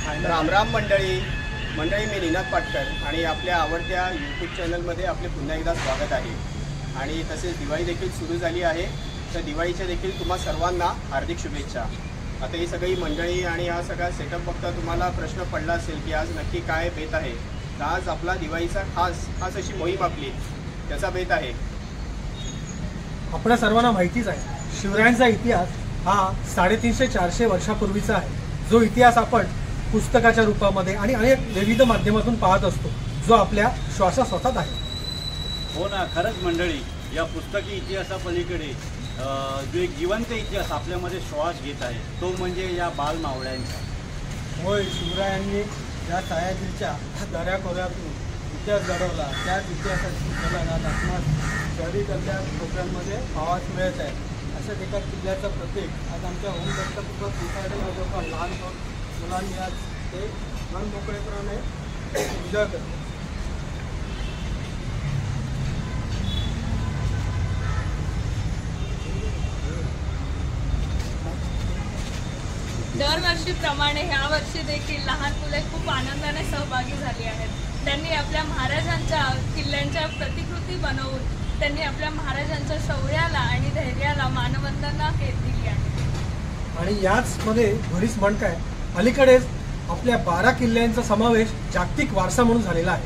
रामराम मंडळी मी निनाद पाटकर आणि आपल्या आवडत्या यूट्यूब चॅनलमध्ये आपले पुन्हा एकदा स्वागत आहे। आणि तसेच दिवाळी देखील सुरू झाली आहे, तर दिवाळीच्या देखील तुम्हा सर्वांना हार्दिक शुभेच्छा। आता ही सगळी मंडळी आणि हा सगळा सेटअप बघता तुम्हाला प्रश्न पडला असेल की आज नक्की काय बेत आहे। तर आज आपला दिवाळीचा खास अशी मोहीम आपली त्याचा बेत आहे। आपल्या सर्वांना माहितीच आहे, शिवरायांचा इतिहास हा 350-400 वर्षापूर्वीचा आहे, जो इतिहास आपण पुस्तकाच्या रूपामध्ये आणि अनेक विविध माध्यमातून पाहत असतो, जो आपल्या श्वासाश्वासात आहे। हो ना, खरंच मंडळी, या पुस्तकी इतिहासापलीकडे जो एक जिवंत इतिहास आपल्यामध्ये श्वास घेत आहे तो म्हणजे या बालमावळ्यांचा। होय, शिवरायांनी या सह्याद्रीच्या दऱ्याखोऱ्यातून इतिहास घडवला, त्याच इतिहासाची झलक आज आपणास शहरीतल्या कोकणांमध्ये पाहावयास मिळत आहे। अशाच एका किल्ल्याचं प्रतीक आज आमच्या होम दत्तपूर्वक लहान मुलांनी आज ते मन मोकळेपणाने पूजा करते। दरवर्षीप्रमाणे ह्या वर्षी देखील लहान मुले खूप आनंदाने सहभागी झाली आहेत। त्यांनी आपल्या महाराजांच्या किल्ल्यांच्या प्रतिकृती बनवून त्यांनी आपल्या महाराजांच्या शौर्याला आणि धैर्याला मानवंदना दिली आहे। आणि याच मध्ये भरीस म्हण काय, अलीकडेच आपल्या 12 किल्ल्यांचा समावेश जागतिक वारसा म्हणून झालेला आहे।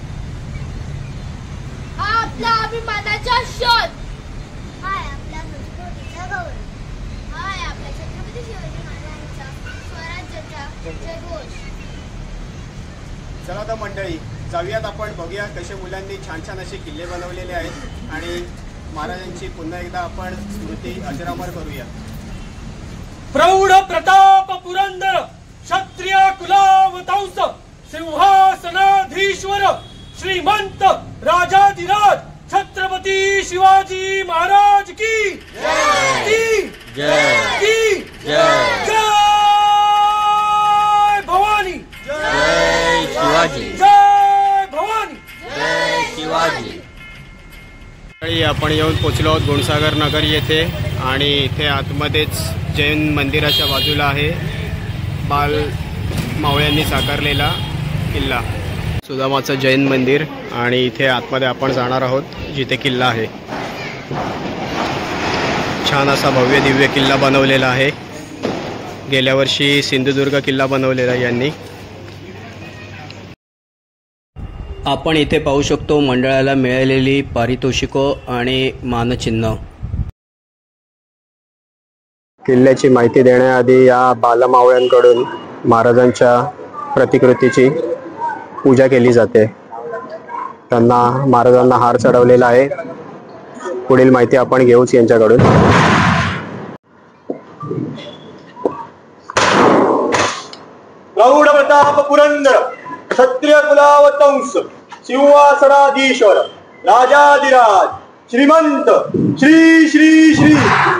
हा आपला अभिमानाचा शोध, हाय आपला संस्कृतीचा गौरव, हाय आपल्या छत्रपती शिवाजी महाराजांचा स्वराज्याचा जयघोष। चला तर मंडळी, जाऊयात आपण बघूया कसे मुलांनी छान असे किल्ले बनवलेले आहेत आणि महाराजांची पुन्हा एकदा आपण स्मृती अजरामर करूया। प्रौढ प्रताप पुरंदर क्षत्रिय कुलावतंस सिंहासनाधीश्वर श्रीमंत राजाधिराज छत्रपती शिवाजी महाराज की जय जय जय भवानी, जय शिवाजी, जय भवानी, जय शिवाजी। आपण येऊन पोचलो आहोत गुणसागर नगर येथे आणि इथे आतमध्येच जैन मंदिराच्या बाजूला आहे बाल मावळ्यांनी साकारलेला किल्ला सुदामाचं जैन मंदिर। आणि इथे आतमध्ये आपण जाणार आहोत जिथे किल्ला आहे। छान असा भव्य दिव्य किल्ला बनवलेला आहे। गेल्या वर्षी सिंधुदुर्ग किल्ला बनवलेला यांनी। आपण इथे पाहू शकतो मंडळाला मिळालेली पारितोषिकं आणि मानचिन्ह। किल्ल्याची माहिती देण्याआधी या बालमावळ्यांकडून महाराजांच्या प्रतिकृतीची पूजा केली जाते। त्यांना महाराजांना हार चढवलेला आहे। पुढील माहिती आपण घेऊच यांच्याकडून। प्रौढ प्रताप पुरंदर क्षत्रिय कुलावतंस सिंहासनाधीश्वर राजाधिराज श्रीमंत श्री श्री श्री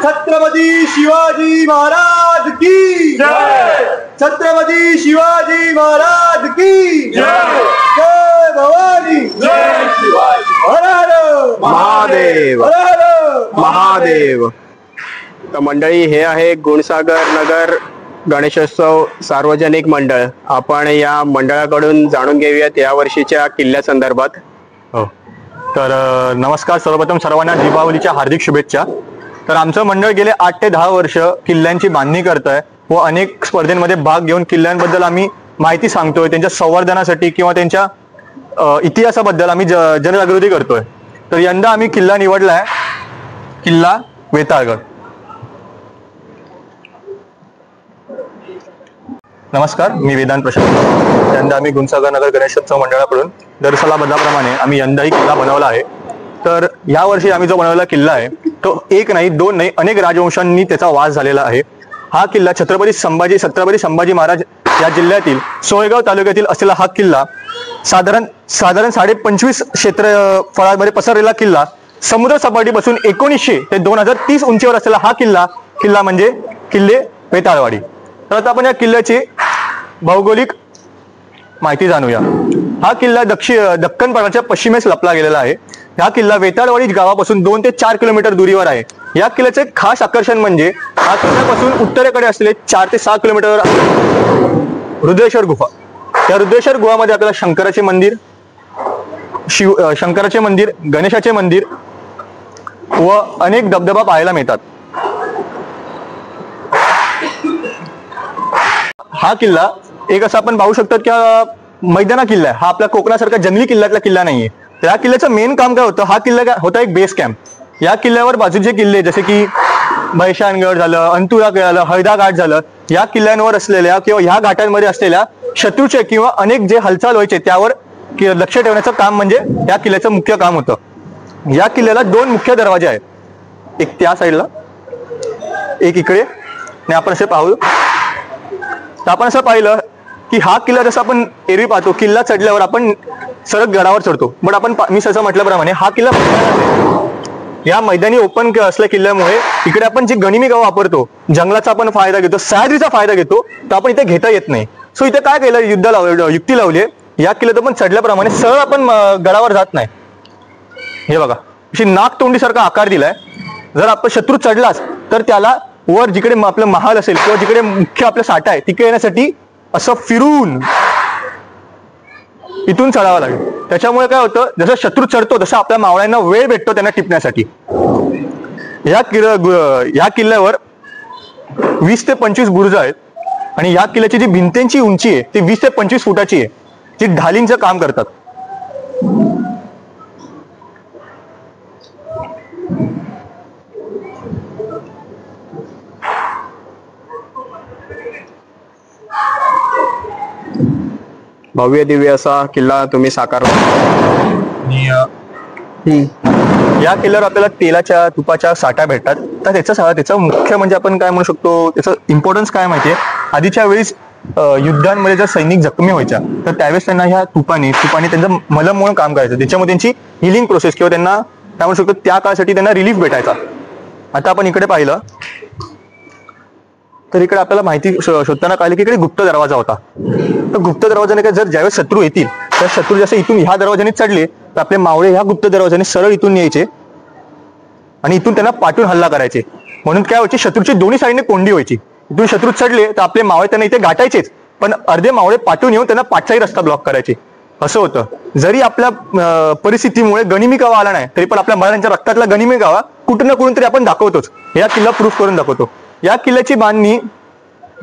छत्रपती शिवाजी महाराज की जय, छत्रपती शिवाजी महाराज की जय, जय भवानी, जय शिवाजी, हर हर महादेव, हर हर महादेव। तर मंडळी, हे आहे गुणसागर नगर गणेशोत्सव सार्वजनिक मंडळ। आपण या मंडळाकडून जाणून घेऊयात या वर्षीच्या किल्ल्या संदर्भात। हो, तर नमस्कार, सर्वप्रथम सर्वांना दीपावलीच्या हार्दिक शुभेच्छा। तर आमचं मंडळ गेले 8 ते 10 वर्ष किल्ल्यांची बांधणी करत आहे व अनेक स्पर्धेमध्ये भाग घेऊन किल्ल्यांबद्दल आम्ही माहिती सांगतोय, त्यांच्या संवर्धनासाठी किंवा त्यांच्या इतिहासाबद्दल आम्ही जनजागृती करतोय। तर यंदा आम्ही किल्ला निवडलाय किल्ला वेताळगड। नमस्कार, मी वेदांत प्रशांत। यंदा आम्ही गुणसागर नगर गणेशोत्सव मंडळाकडून दर सलाबद्धाप्रमाणे आम्ही यंदाही किल्ला बनवला आहे। तर या वर्षी आम्ही जो बनवलेला किल्ला आहे तो एक नाही, दोन नाही, अनेक राजवंशांनी त्याचा वास झालेला आहे। हा किल्ला छत्रपती संभाजी महाराज या जिल्ह्यातील सोयगाव तालुक्यातील असलेला हा किल्ला साधारण 25.5 क्षेत्रफळामध्ये पसरलेला किल्ला, समुद्र सपाटीपासून 1900 ते 2030 उंचीवर असलेला हा किल्ला म्हणजे किल्ले वेताळवाडी। तर आता आपण या किल्ल्याची भौगोलिक माहिती जाणूया। हा किल्ला दक्कन पर्वताच्या पश्चिमेस लपला गेलेला आहे। हा किल्ला वेताळवाडी गावापासून 2 ते 4 किलोमीटर दूरीवर आहे। या किल्ल्याचे खास आकर्षण म्हणजे हा किल्ल्यापासून उत्तरेकडे असलेले 4 ते 6 किलोमीटर रुद्रेश्वर गुफा। या रुद्रेश्वर गुहामध्ये आपल्याला शंकराचे मंदिर, शंकराचे मंदिर, गणेशाचे मंदिर व अनेक धबधबा पाहायला मिळतात. हा किल्ला एक असं आपण पाहू शकतो की मैदाना किल्ला आहे. हा आपल्या कोकणासारखा जंगली किल्ल्यातला किल्ला नाहीये. या किल्ल्याचं मेन काम काय होतं, हा किल्ला काय होता एक बेस कॅम्प. या किल्ल्यावर बाजूचे किल्ले जसे की भैशानगड झालं, अंतुळा झालं, हळदा घाट झालं, या किल्ल्यांवर असलेल्या किंवा ह्या घाटांमध्ये असलेल्या शत्रूचे किंवा अनेक जे हालचाल व्हायचे त्यावर लक्ष ठेवण्याचं काम म्हणजे या किल्ल्याचं मुख्य काम होतं. या किल्ल्याला 2 मुख्य दरवाजे आहेत, एक त्या साईडला, एक इकडे. आणि आपण असं पाहू तर आपण असं पाहिलं की हा किल्ला जसं आपण एरवी पाहतो, किल्ला चढल्यावर आपण सरळ गडावर चढतो, बट आपण मी सहसा म्हटल्याप्रमाणे हा किल्ला या मैदानी ओपन असल्या किल्ल्यामुळे इकडे आपण जे गनिमी गाव वापरतो, जंगलाचा आपण फायदा घेतो, सह्याद्रीचा फायदा घेतो, तर आपण इथे घेता येत नाही. सो इथे काय केलं, युक्ती लावली. या किल्ल्यात आपण चढल्याप्रमाणे सरळ आपण गडावर जात नाही. हे बघा, अशी नाक तोंडीसारखा आकार दिलाय. जर आपण शत्रू चढलाच तर त्याला वर जिकडे आपलं महाल असेल किंवा जिकडे मुख्य आपला साठा आहे तिकडे येण्यासाठी असं फिरून इथून चढावं लागेल. त्याच्यामुळे काय होतं, जसं शत्रू चढतो तसं आपल्या मावळ्यांना वेळ भेटतो त्यांना टिपण्यासाठी. या किल्ल्यावर 20 ते 25 बुरुज आहेत आणि या किल्ल्याची जी भिंतींची उंची आहे ती 20 ते 25 फुटाची आहे, जी ढालींचं काम करतात. भव्य दिव्य असा किल्ला तुम्ही साकारला. या किल्ल्यावर आपल्याला तेलाच्या तुपाच्या साठ्या भेटतात. तर त्याचं मुख्य म्हणजे आपण काय म्हणू शकतो, त्याचं इम्पॉर्टन्स काय माहितीये, आधीच्या वेळेस युद्धांमध्ये जर सैनिक जखमी व्हायच्या तर त्यावेळेस त्यांना ह्या तुपाने त्यांचं मलम म्हणून काम करायचं. त्याच्यामुळे त्यांची हिलिंग प्रोसेस किंवा त्यांना काय म्हणू शकतो त्या काळासाठी त्यांना रिलीफ भेटायचा. आता आपण इकडे पाहिलं तर इकडे आपल्याला माहिती शोधताना कळलं की इकडे गुप्त दरवाजा होता. तर गुप्त दरवाजाने काय, जर ज्यावेळेस शत्रू येतील तर शत्रू जसे इथून ह्या दरवाजाने चढले तर आपले मावळे ह्या गुप्त दरवाजाने सरळ इथून यायचे आणि इथून त्यांना पाठून हल्ला करायचे. म्हणून काय व्हायचे, शत्रूची दोन्ही साईडने कोंडी व्हायची. इथून शत्रू चढले तर आपले मावळे त्यांना इथे गाठायचेच, पण अर्धे मावळे पाठून येऊन त्यांना पाठचाही रस्ता ब्लॉक करायचे. असं होतं. जरी आपल्या परिस्थितीमुळे गनिमी कावा आला नाही तरी पण आपल्या मराठ्यांच्या रक्तातला गनिमी कावा कुठं ना कुठून तरी आपण दाखवतोच. या किल्ला प्रूफ करून दाखवतो. या किल्ल्याची बांधणी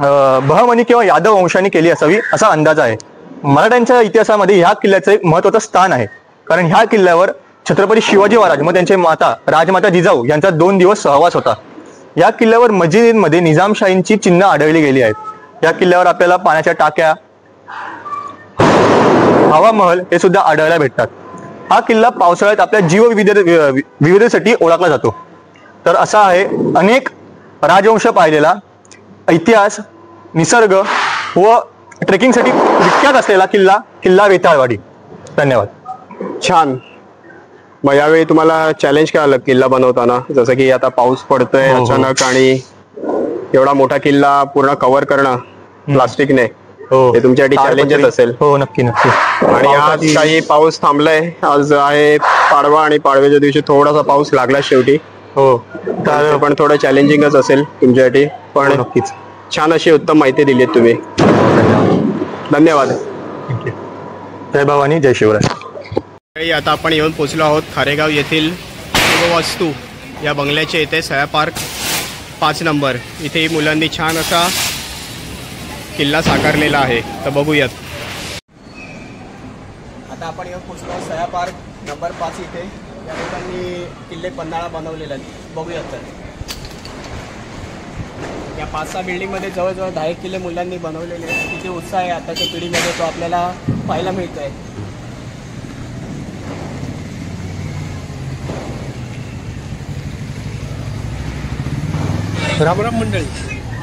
बहमनी किंवा यादव वंशाने केली असावी असा अंदाज आहे. मराठ्यांच्या इतिहासामध्ये ह्या किल्ल्याचं एक महत्त्वाचं स्थान आहे, कारण ह्या किल्ल्यावर छत्रपती शिवाजी महाराज मग त्यांचे माता राजमाता जिजाऊ यांचा 2 दिवस सहवास होता. या किल्ल्यावर मस्जिदींमध्ये निजामशाहींची चिन्ह आढळली गेली आहेत. या किल्ल्यावर आपल्याला पाण्याच्या टाक्या, हवा महल हे सुद्धा आढळायला भेटतात. हा किल्ला पावसाळ्यात आपल्या विविधतेसाठी ओळखला जातो. तर असा आहे अनेक राजवंश पाहिलेला, इतिहास, निसर्ग व ट्रेकिंगसाठी विख्यात असलेला किल्ला वेताळवाडी. धन्यवाद. छान. मग यावेळी तुम्हाला चॅलेंज काय आलं किल्ला बनवताना, जसं की आता पाऊस पडतोय अचानक आणि एवढा मोठा किल्ला पूर्ण कव्हर करणं प्लास्टिकने, हे तुमच्यासाठी चॅलेंजच असेल. हो, नक्की. आणि आज काही पाऊस थांबलाय. आज आहे पाडवा आणि पाडव्याच्या दिवशी थोडासा पाऊस लागला शेवटी. हो, तर पण थोडं चॅलेंजिंगच असेल तुमच्यासाठी, पण नक्कीच छान अशी उत्तम माहिती दिली तुम्ही. धन्यवाद. जय भवानी, जय शिवराय. आता आपण येऊन पोहोचलो आहोत खारेगाव येथील शिववास्तू या बंगल्याच्या इथे, सया पार्क 5 नंबर. इथे मुलांनी छान असा किल्ला साकारलेला आहे. तर बघूयात. आता आपण येऊन पोहोचलो आहोत सया पार्क नंबर 5 इथे. या लोकांनी किल्ले पन्हाळा बनवलेला आहे. बघूयात. तर या 5-6 बिल्डिंगमध्ये जवळजवळ 10 किल्ले मुलांनी बनवलेले आहेत. किती उत्साह आहे आताच्या पिढीमध्ये तो आपल्याला पाहायला मिळतोय. रामराम मंडळी,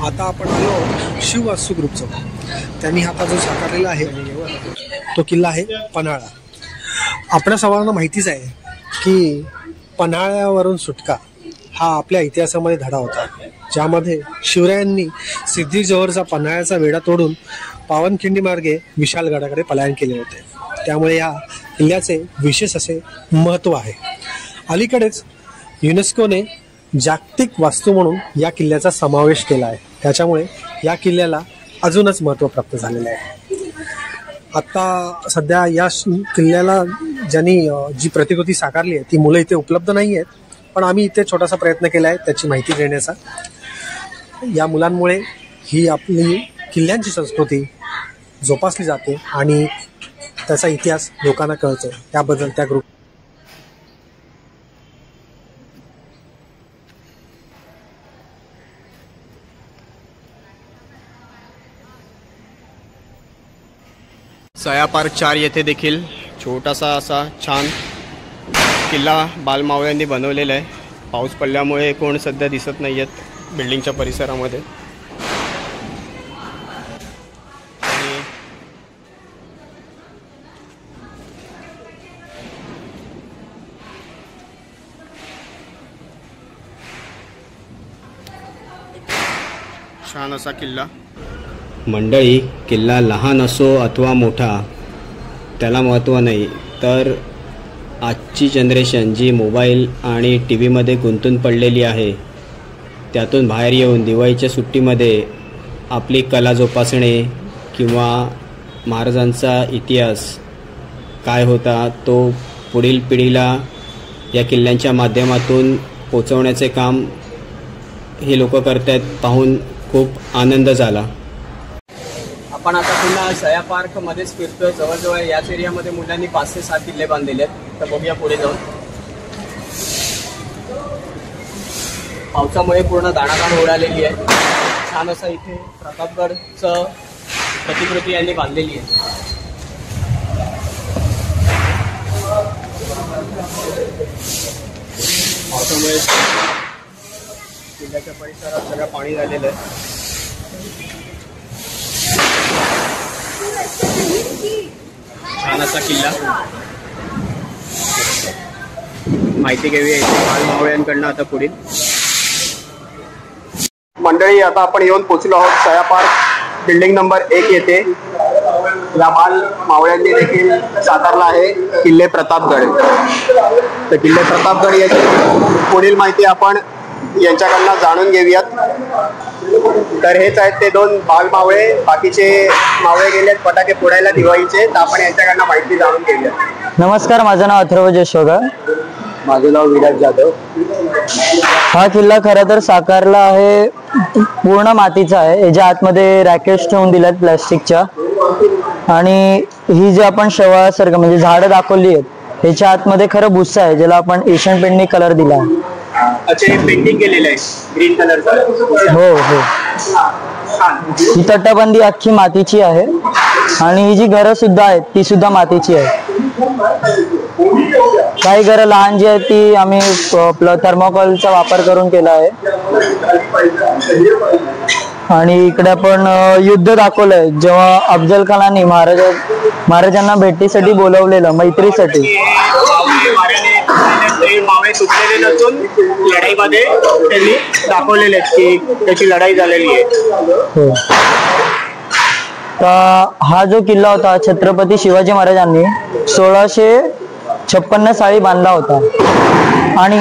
आता आपण आलो शिववास्तू ग्रुपचं. त्यांनी आता जो साकारलेला आहे तो किल्ला आहे पन्हाळा. आपल्या सर्वांना माहितीच आहे की पन्हाळ्यावरून सुटका हा आपल्या इतिहासामध्ये धडा होता, ज्यामध्ये शिवरायांनी सिद्धी-जोहरचा पन्हाळ्याचा वेढा तोडून पावनखिंडी मार्गे विशाळगडाकडे पलायन केले होते. त्यामुळे या किल्ल्याचे विशेष असे महत्त्व आहे. अलीकडेच युनेस्कोने जागतिक वास्तू म्हणून या किल्ल्याचा समावेश केला आहे. त्याच्यामुळे या किल्ल्याला अजूनच महत्त्व प्राप्त झालेलं आहे. आत्ता सध्या या किल्ल्याला ज्यांनी जी प्रतिकृती साकारली आहे ती मुलं इथे उपलब्ध नाही आहेत, पण आम्ही इथे छोटासा प्रयत्न केला आहे त्याची माहिती देण्याचा. या मुलांमुळे ही आपली किल्ल्यांची संस्कृती जोपासली जाते आणि त्याचा इतिहास लोकांना कळतो. त्याबद्दल त्या ग्रुप सया पार्क 4 येथे देखील छोटासा असा छान किल्ला बालमावळ्यांनी बनवलेला आहे. पाऊस पडल्यामुळे कोण सध्या दिसत नाही आहेत बिल्डिंगच्या परिसरामध्ये. छान असा किल्ला. मंडळी, किल्ला लहान असो अथवा मोठा त्याला महत्त्व नाही, तर आजची जनरेशन जी मोबाईल आणि टी व्हीमध्ये गुंतून पडलेली आहे त्यातून बाहेर येऊन दिवाळीच्या सुट्टीमध्ये आपली कला जोपासणे किंवा महाराजांचा इतिहास काय होता तो पुढील पिढीला या किल्ल्यांच्या माध्यमातून पोचवण्याचे काम हे लोक करत आहेत, पाहून खूप आनंद झाला. आपण आता पुन्हा सया पार्क मध्येच फिरतोय. जवळजवळ याच एरियामध्ये मुलांनी 5 ते 7 किल्ले बांधलेले आहेत. तर बघूया पुढे जाऊन. पावसामुळे पूर्ण दाणादाण उडालेली आहे. छान असं इथे प्रतापगडचं प्रतिकृती यांनी बांधलेली आहे. पावसामुळे किल्ल्याच्या परिसरात सगळं पाणी झालेलं आहे. छान असा किल्ला. माहिती घेऊया इथे बालमावळ्यांकडनं आता पुढील. मंडळी, आता आपण येऊन पोहोचलो आहोत सया पार्क बिल्डिंग नंबर 1 येथे. या बाल मावळ्यांनी देखील साकारला आहे किल्ले प्रतापगड. तर किल्ले प्रतापगड याची पुढील माहिती आपण यांच्याकडनं जाणून घेऊयात. तर हेच आहेत ते 2 बाल मावळे. बाकीचे मावळे गेलेत फटाके फोडायला दिवाळीचे. तर आपण यांच्याकडनं माहिती जाणून घेऊया. नमस्कार, माझं नाव अथर्व जयशोगा. माझं नाव विराज जाधव. हा किल्ला खरं तर साकारला आहे पूर्ण मातीचा आहे. याच्या आतमध्ये रॅकेट्स ठेवून दिल्यात प्लॅस्टिकच्या, आणि ही जी आपण शेवाळासारखं म्हणजे झाडं दाखवली आहेत ह्याच्या आतमध्ये खरं भुस्सा आहे ज्याला आपण एशियन पेंटने कलर दिला आहे. अच्छा, हे पेंटिंग केलेलं आहे ग्रीन कलरचं. हो हो. ही तटबंदी अख्खी मातीची आहे आणि ही जी घरं सुद्धा आहेत ती सुद्धा मातीची आहे. काही घरं लहान जी आहेत ती आम्ही थर्मोकॉलचा वापर करून केला आहे. आणि इकडे आपण युद्ध दाखवलंय जेव्हा अफजल खानाने महाराजांना भेटीसाठी बोलवलेलं, मैत्रीसाठी. मावळे सुटलेले नसून लढाईमध्ये त्यांनी दाखवलेले की त्याची लढाई झालेली आहे. हो. तर हा जो किल्ला होता छत्रपती शिवाजी महाराजांनी 1656 साली बांधला होता. आणि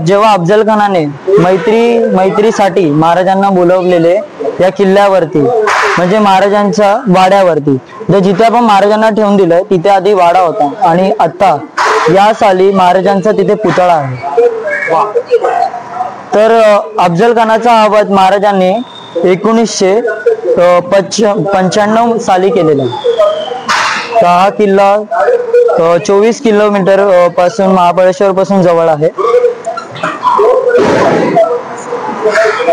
जेव्हा अफजल खानाने मैत्रीसाठी महाराजांना बोलवलेले या किल्ल्यावरती म्हणजे महाराजांच्या वाड्यावरती, जिथे आपण महाराजांना ठेवून दिलंय तिथे आधी वाडा होता आणि आता या साली महाराजांचा तिथे पुतळा आहे. तर अफजल खानाचा हा वध महाराजांनी 1995 साली केलेला. तर हा किल्ला 24 किलोमीटर पासून महाबळेश्वर पासून जवळ आहे.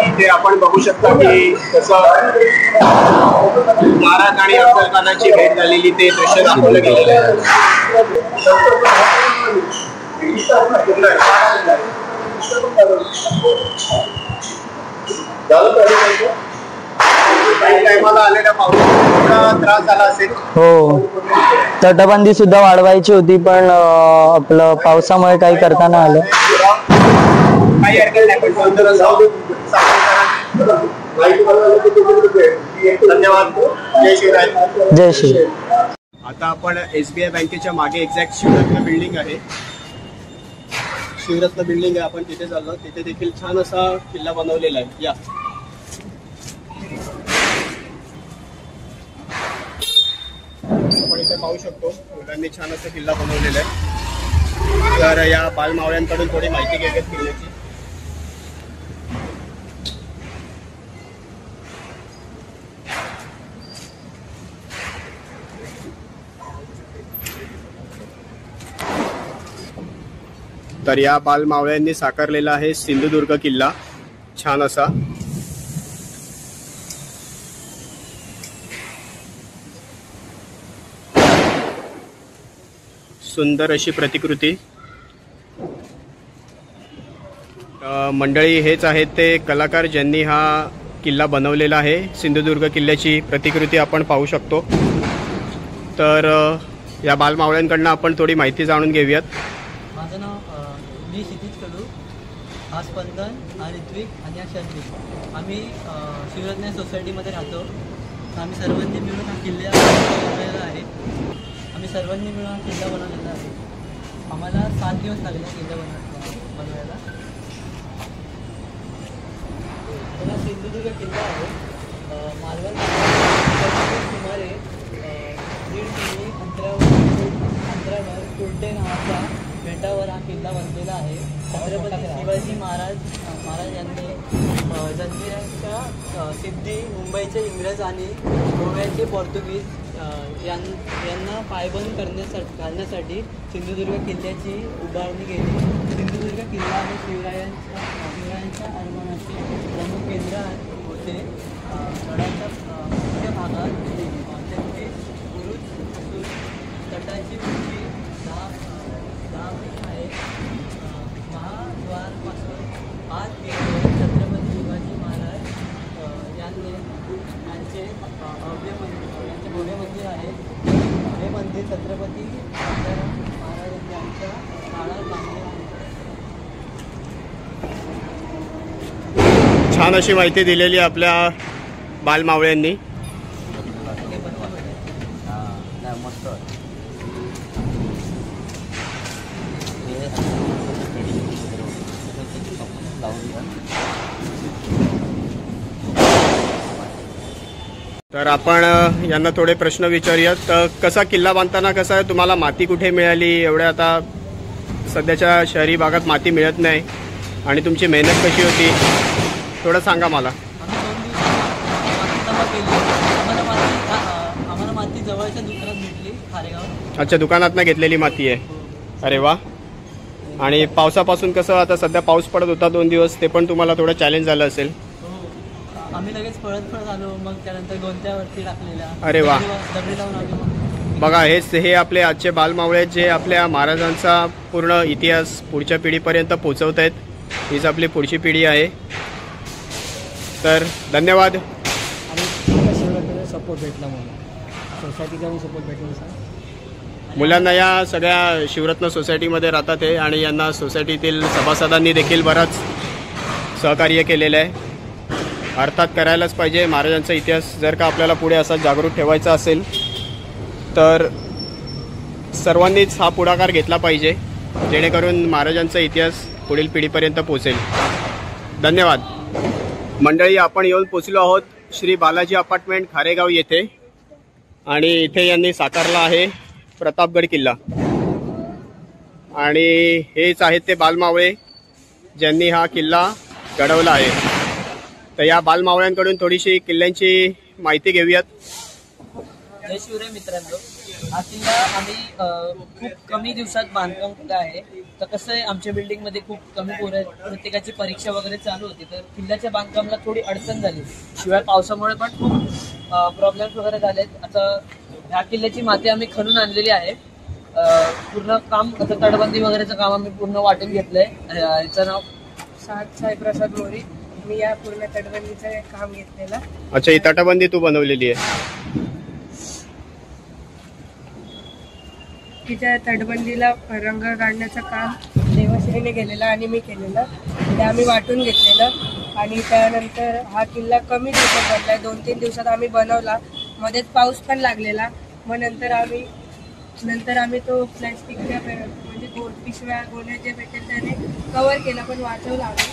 इथे आपण बघू शकता की कसं महाराज आणि अफजल खानाची भेट झालेली ते दृश्य दाखवलं गेलेलं आहे. काही टायमाला आलेल्या पावसाचा त्रास झाला असेल. हो, तटबंदी सुद्धा वाढवायची होती पण आपलं पावसामुळे काही करता नाही आलं. काही हरकत नाही, पण धन्यवाद. जय शिवराय. जय श्री. आता आपण SBI बँकेच्या मागे एक्झॅक्ट शिवरत्न बिल्डिंग आहे. शिवरत्न बिल्डिंग आहे, आपण तिथे चाललो. तिथे देखील छान असा किल्ला बनवलेला आहे. या आपण पाहू शकतो मुलांनी छान असा किल्ला बनवलेला आहे. तर या बालमावळ्यांकडून थोडी माहिती घेऊयात किल्ल्याची. तर या बालमावळ्यांनी साकारलेला आहे सिंधुदुर्ग किल्ला छान असा. सुंदर अशी प्रतिकृती. मंडळी हेच आहेत ते कलाकार ज्यांनी हा किल्ला बनवलेला आहे. सिंधुदुर्ग किल्ल्याची प्रतिकृती आपण पाहू शकतो. तर या बालमावळ्यांकडनं आपण थोडी माहिती जाणून घेऊयात. माझं नाव मी क्षितिज कडू, हा स्पंदन, हा ऋत्विक आणि हा शर्विक. आम्ही शिवरत्न सोसायटीमध्ये राहतो. आम्ही सर्वांनी मिळून हा किल्ला बनवलेला आहे. आम्ही सर्वांनी मिळून हा किल्ला बनवलेला आहे. आम्हाला 7 दिवस लागले किल्ला बनवायला. हा सिंधुदुर्ग किल्ला आहे. मालवण सुमारे 1.5 किमी अंतरावर कुर्टे नावाच्या बेटावर हा किल्ला बनलेला आहे. छत्रपती शिवाजी महाराज यांनी जंजिऱ्याच्या सिद्धी, मुंबईचे इंग्रज आणि गोव्याचे पोर्तुगीज यांना पायबंद घालण्यासाठी सिंधुदुर्ग किल्ल्याची उभारणी केली. सिंधुदुर्ग किल्ला हे शिवरायांच्या आगमनाचे प्रमुख केंद्र होते. गडाच्या मुख्य भागात 33 बुरुज असून तटाची उंची 10 फूट आहे. महाद्वारपासून 8 किलोमीटर छत्रपती शिवाजी महाराज यांचे भव्य मंदिर आहे. हे मंदिर छत्रपती महाराज यांच्या काळात बांधले आहे. छान अशी माहिती दिलेली आपल्या बालमावळ्यांनी. तर आपण यांना थोडे प्रश्न विचारूयात. तर कसा किल्ला बांधताना कसा आहे, तुम्हाला माती कुठे मिळाली? एवढ्या आता सध्याच्या शहरी भागात माती मिळत नाही आणि तुमची मेहनत कशी होती थोडं सांगा मला. आम्हाला माती जवळच्या दुकानात भेटली, खारेगाव. अच्छा, दुकानातनं घेतलेली माती आहे. अरे वा. आणि पावसापासून कसं, आता सध्या पाऊस पडत होता 2 दिवस, ते पण तुम्हाला थोडं चॅलेंज झालं असेल. आम्ही लगेच पळत आलो. मग त्यानंतर गोंत्यावरती टाकलेल्या. अरे वा. दगडी लावून आलो. बघा, हे आपले आजचे बालमावळे जे आपल्या महाराजांचा पूर्ण इतिहास पुढच्या पिढीपर्यंत पोहोचवत आहेत. हीच आपली पुढची पिढी आहे. तर धन्यवाद. आणि सपोर्ट भेटला मला, सोसायटीचा सपोर्ट भेटला. मुलांना या सगळ्या शिवरत्न सोसायटीमध्ये राहतात हे, आणि यांना सोसायटीतील सभासदांनी देखील बराच सहकार्य केलेलं आहे. अर्थात करायलाच पाहिजे. महाराजांचा इतिहास जर का आपल्याला पुढे असा जागृत ठेवायचा असेल तर सर्वांनीच हा पुढाकार घेतला पाहिजे, जेणेकरून महाराजांचा इतिहास पुढील पिढीपर्यंत पोहोचेल. धन्यवाद. मंडळी, आपण येऊन पोचलो आहोत श्री बालाजी अपार्टमेंट खारेगाव येथे, आणि इथे यांनी साकारला आहे प्रतापगड किल्ला. आणि हेच आहेत ते बालमावळे ज्यांनी हा किल्ला घडवला आहे. तर या बालमावळ्यांकडून थोडीशी किल्ल्यांची माहिती घेऊयात. जय शिवराय मित्रांनो, हा किल्ला आम्ही खूप कमी दिवसात बांधकाम केलं आहे. तर कसं आहे, आमच्या बिल्डिंगमध्ये खूप कमी पोरं आहेत, प्रत्येकाची परीक्षा वगैरे चालू होती, तर किल्ल्याच्या बांधकामाला थोडी अडचण झाली. शिवाय पावसामुळे पण खूप प्रॉब्लेम्स वगैरे झालेत. आता ह्या किल्ल्याची माती आम्ही खणून आणलेली आहे. पूर्ण काम, आता तटबंदी वगैरेचं काम आम्ही पूर्ण वाटून घेतलंय. याचं नाव साईप्रसाद मोरी. मी या पूर्ण तटबंदीचं काम घेतलेलं. अच्छा, ही तटबंदी तू बनवलेली आहे? तिच्या तटबंदीला रंग काढण्याचं काम देवश्रीने केलेलं आणि मी केलेलं. ते आम्ही वाटून घेतलेलं. आणि त्यानंतर हा किल्ला कमी दिवसात बनलाय. 2-3 दिवसात आम्ही बनवला. मध्येच पाऊस पण लागलेला. मग नंतर आम्ही तो प्लॅस्टिकच्या म्हणजे पिशव्या गोण्या जे भेटेल त्याने कव्हर केला, पण वाचवला आम्ही.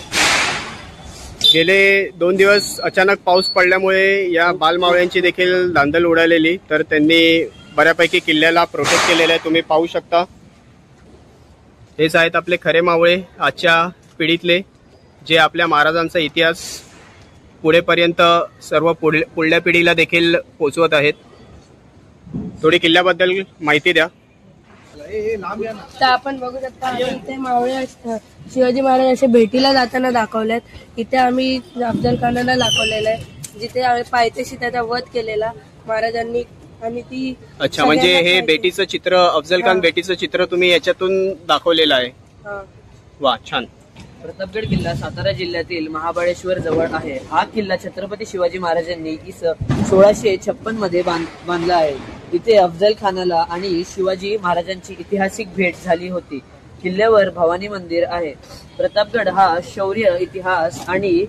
गेले 2 दिवस अचानक पाऊस पडल्यामुळे या बालमावळ्यांची देखील धांदल उडालेली. तर त्यांनी बऱ्यापैकी किल्ल्याला प्रोटेक्ट केलेलं आहे, तुम्ही पाहू शकता. हेच आहेत आपले खरे मावळे आजच्या पिढीतले, जे आपल्या महाराजांचा इतिहास पुढेपर्यंत सर्व पुढल्या पिढीला देखील पोचवत आहेत. थोडी किल्ल्याबद्दल माहिती द्या. तर आपण बघू शकता इथे मावळे शिवाजी महाराज असे भेटीला जाताना दाखवलेत. इथे आम्ही अफजल खानाला दाखवलेलं आहे, जिथे पायथ्याशी त्याचा वध केलेला महाराजांनी. आणि ती अच्छा, म्हणजे हे भेटीचं चित्र, अफजल खान भेटीचं चित्र तुम्ही याच्यातून दाखवलेलं आहे. वा, छान. प्रतापगड किल्ला सातारा जिल्ह्यातील महाबळेश्वर जवळ आहे. हा किल्ला छत्रपती शिवाजी महाराजांनी 1656 मध्ये बांधला आहे. इथे अफजल खानाला आणि शिवाजी महाराजांची ऐतिहासिक भेट झाली होती. किल्ल्यावर भवानी मंदिर आहे. प्रतापगड हा शौर्य, इतिहास आणि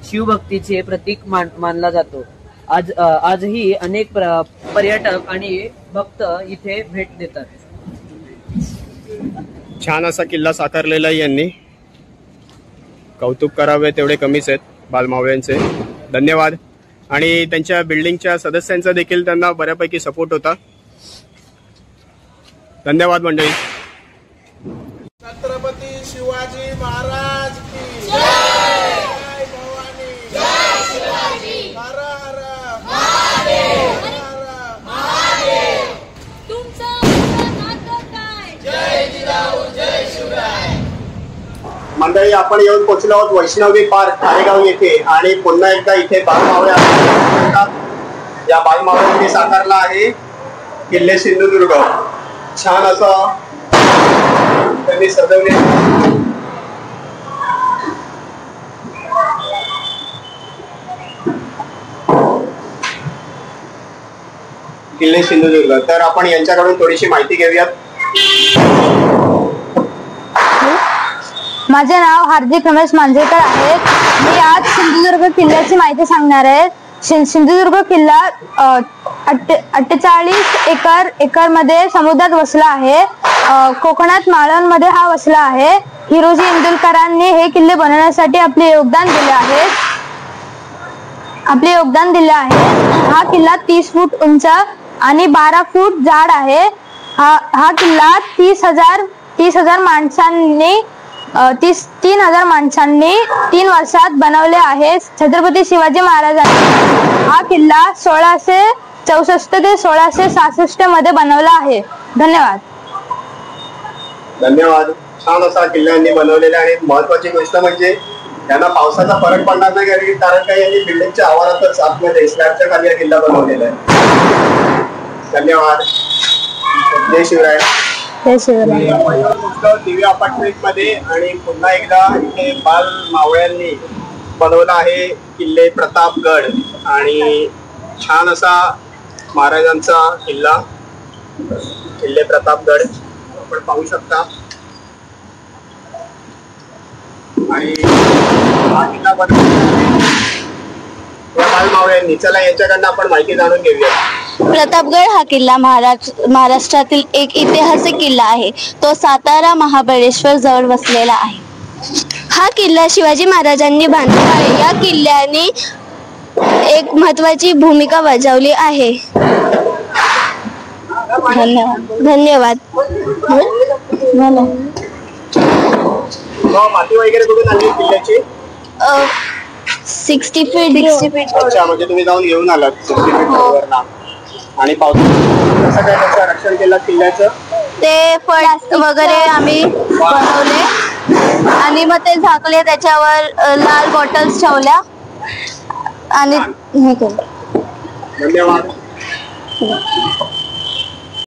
शिवभक्तीचे प्रतीक मानला जातो. आजही अनेक पर्यटक आणि भक्त इथे भेट देतात. छान असा किल्ला साकारलेला आहे यांनी. कौतुक करावे तेवढे कमीच आहेत बालमावळ्यांचे. धन्यवाद. आणि त्यांच्या बिल्डिंगच्या सदस्यांचा देखील त्यांना बऱ्यापैकी सपोर्ट होता. धन्यवाद मंडळी. छत्रपती शिवाजी महाराज की जय. जय भवानी. जय शिवाजी. हर हर महादेव. हर हर महादेव. तुमचं नातं काय? जय जिजाऊ जय शिवराय. मंडळी, आपण येऊन पोहोचलो आहोत वैष्णवी पार्क खारेगाव येथे. आणि पुन्हा एकदा इथे बालमावळे या बालमावळ्यांनी साकारला आहे किल्ले सिंधुदुर्ग. छान असं त्यांनी सजवले. किल्ले सिंधुदुर्ग. तर आपण यांच्याकडून थोडीशी माहिती घेऊयात. माझे नाव हार्दिक रमेश मांजरेकर आहे. मी आज सिंधुदुर्ग किल्ल्याची माहिती सांगणार आहे. सिंधुदुर्ग किल्ला 48 एकर मध्ये समुद्रात वसला आहे. कोकणात मालवणमध्ये हा वसला आहे. हिरोजी इंदुलकरांनी हे किल्ले बनवण्यासाठी आपले योगदान दिले आहे. हा किल्ला 30 फूट उंच आणि 12 फूट जाड आहे. हा किल्ला 30,000 माणसांनी 3,000 माणसांनी 3 वर्षात बनवले आहे. छत्रपती शिवाजी महाराजांनी हा किल्ला 1664 ते 1666 मध्ये बनवला आहे. धन्यवाद. धन्यवाद. छान असा किल्ल्यांनी बनवलेला. आणि महत्वाची गोष्ट म्हणजे त्यांना पावसाचा फरक पडणार नाही, कारण काही यांनी बिल्डिंगच्या आवारातच आतमध्ये स्लॅबच्या खाली हा किल्ला बनवलेला आहे. धन्यवाद. जय शिवराय. दिव्य अपार्टमेंट मध्ये. आणि पुन्हा एकदा इथे बाल मावळ्यांनी बनवला आहे किल्ले प्रतापगड. आणि छान असा महाराजांचा किल्ला किल्ले प्रतापगड आपण पाहू शकता. आणि हा किल्ला बाल मावळ्यांनी. चला याच्याकडनं आपण माहिती जाणून घेऊया. प्रतापगड हा किल्ला महाराष्ट्रातील एक ऐतिहासिक किल्ला आहे. तो सातारा महाबळेश्वर जवळ वसलेला आहे. हा किल्ला शिवाजी महाराजांनी बांधला आहे. या किल्ल्याने एक महत्त्वाची भूमिका बजावली आहे. धन्यवाद. माती वगैरे कुठून आणली किल्ल्याची? 60 फीट. अच्छा, म्हणजे तुम्ही जाऊन घेऊन आलात 60 फीट. आणि पावसाळ्यात कसं काय त्याचं रक्षण केलं किल्ल्याचं? ते फळ वगैरे आम्ही बनवले आणि मग ते झाकले, त्याच्यावर लाल बॉटल्स ठेवल्या आणि हे केलं. धन्यवाद.